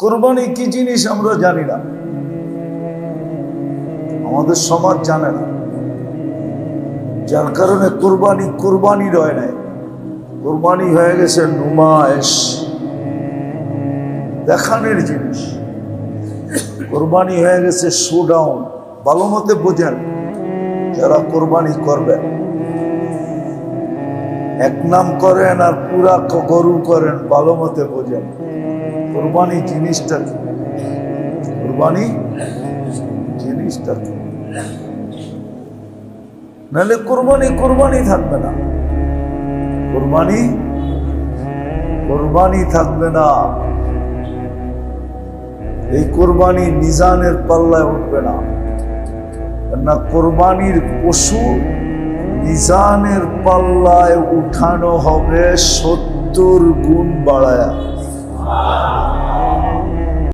কোরবানি কি জিনিস আমরা জানি না, আমাদের সমাজ জানে না, যার কারণে কোরবানি রয় নাই। কোরবানি হয়ে গেছে নুমায়েশ, দেখানোর জিনিস। কোরবানি হয়ে গেছে শোডাউন। ভালো মতে বোঝেন, যারা কোরবানি করবেন, এক নাম করেন আর পুরা গরু করেন, ভালো মতে বোঝেন কোরবানি জিনিসটা কি। কোরবানি জিনিসটা কি, নাহলে কোরবানি থাকবে না। কোরবানি থাকবে না। এই কোরবানি মিজানের পাল্লায় উঠবে না। না, কোরবানির পশু মিজানের পাল্লায় উঠানো হবে 70 গুণ বাড়ায়া।